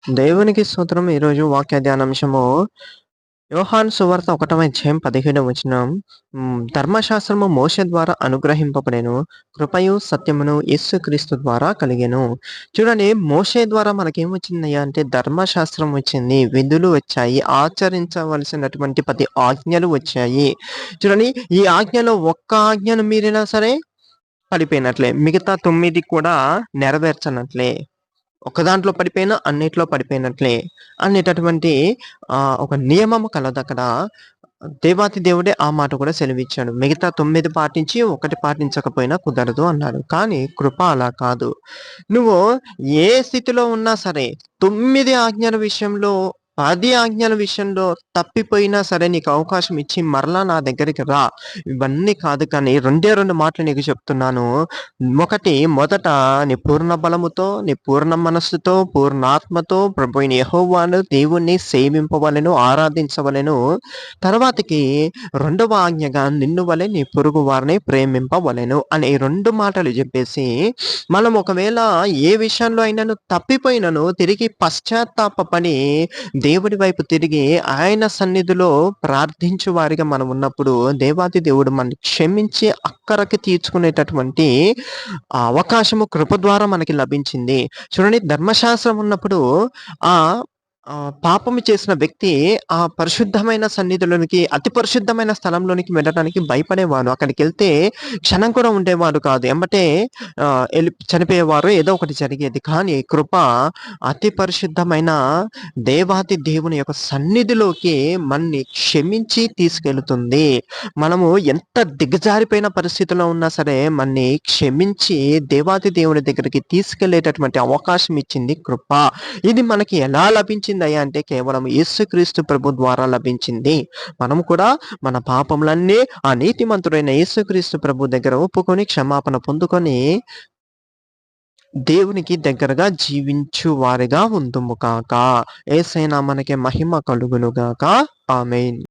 దేవునికి స్తోత్రం. ఈరోజు వాక్య ధ్యానాంశము యోహాను సువార్త 1వ అధ్యాయం 17వ వచనం. ధర్మశాస్త్రము మోషే ద్వారా అనుగ్రహింపబడెను. కృపయు సత్యమును యేసుక్రీస్తు ద్వారా కలిగెను. చూడండి, మోషే ద్వారా మనకేమొచ్చిందయ్యా అంటే ధర్మశాస్త్రం వచ్చింది. విధులు వచ్చాయి. ఆచరించవలసినటువంటి 10 ఆజ్ఞలు వచ్చాయి. చూడండి, ఈ ఆజ్ఞలో ఒక్క ఆజ్ఞను మీరినా సరే పడిపోయినట్లే. మిగతా 9 కూడా నెరవేర్చనట్లే. ఒక దాంట్లో పడిపోయినా అన్నిట్లో పడిపోయినట్లే అనేటటువంటి ఒక నియమము కలదక్కడ. దేవాతి దేవుడే ఆ మాట కూడా సెలవిచ్చాడు. మిగతా 9 పాటించి, ఒకటి పాటించకపోయినా కుదరదు అన్నాడు. కానీ కృప అలా కాదు. నువ్వు ఏ స్థితిలో ఉన్నా సరే 9 ఆజ్ఞల విషయంలో, 10 ఆజ్ఞల విషయంలో తప్పిపోయినా సరే నీకు అవకాశం ఇచ్చి మరలా నా దగ్గరికి రా. ఇవన్నీ కాదు, కానీ 2 మాటలు నీకు చెప్తున్నాను. మొదట నీ పూర్ణ బలముతో, నీ పూర్ణ మనస్సుతో, పూర్ణాత్మతో ప్రభువైన యెహోవాను దేవుణ్ణి సేవింపవలెను, ఆరాధించవలెను. తర్వాతకి రెండవ ఆజ్ఞగా నిన్ను వలె నీ పొరుగు వారిని ప్రేమింపవలెను అనే ఈ 2 మాటలు చెప్పేసి, మనం ఒకవేళ ఏ విషయంలో అయినను తప్పిపోయినను తిరిగి పశ్చాత్తాపపడి దేవుడి వైపు తిరిగి ఆయన సన్నిధిలో ప్రార్థించు వారిగా మనం ఉన్నప్పుడు దేవాతి దేవుడు మనల్ని క్షమించి అక్కరకి తీర్చుకునేటటువంటి ఆ అవకాశము కృప ద్వారా మనకి లభించింది. చూడండి, ధర్మశాస్త్రం ఉన్నప్పుడు ఆ పాపము చేసిన వ్యక్తి ఆ పరిశుద్ధమైన సన్నిధిలోనికి, అతి పరిశుద్ధమైన స్థలంలోనికి వెళ్ళడానికి భయపడేవాడు. అక్కడికెళ్తే క్షణం కూడా ఉండేవాడు కాదు. ఎమ్మటే చనిపోయేవారు. ఏదో ఒకటి జరిగేది. కానీ కృప అతి పరిశుద్ధమైన దేవాతి దేవుని యొక్క సన్నిధిలోకి మన్ని క్షమించి తీసుకెళుతుంది. మనము ఎంత దిగజారిపోయిన పరిస్థితిలో ఉన్నా సరే మన్ని క్షమించి దేవాతి దేవుని దగ్గరికి తీసుకెళ్ళేటటువంటి అవకాశం ఇచ్చింది కృప. ఇది మనకి ఎలా లభించిందయ్యా అంటే కేవలం యేసుక్రీస్తు ప్రభు ద్వారా లభించింది. మనము కూడా మన పాపములన్నీ ఆ నీతిమంతుడైన యేసుక్రీస్తు ప్రభు దగ్గర ఒప్పుకొని క్షమాపణ పొందుకొని దేవునికి దగ్గరగా జీవించు వారిగా ఉందుము గాక. యేసయ్య నామమునకే మహిమ కలుగును గాక. ఆమేన్.